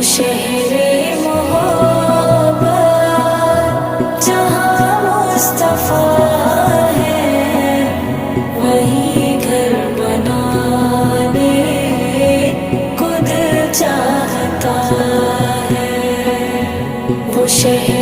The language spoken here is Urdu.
شہر محبت جہاں مصطفیٰ ہے، وہی گھر بنانے کو دل چاہتا ہے۔ وہ شہر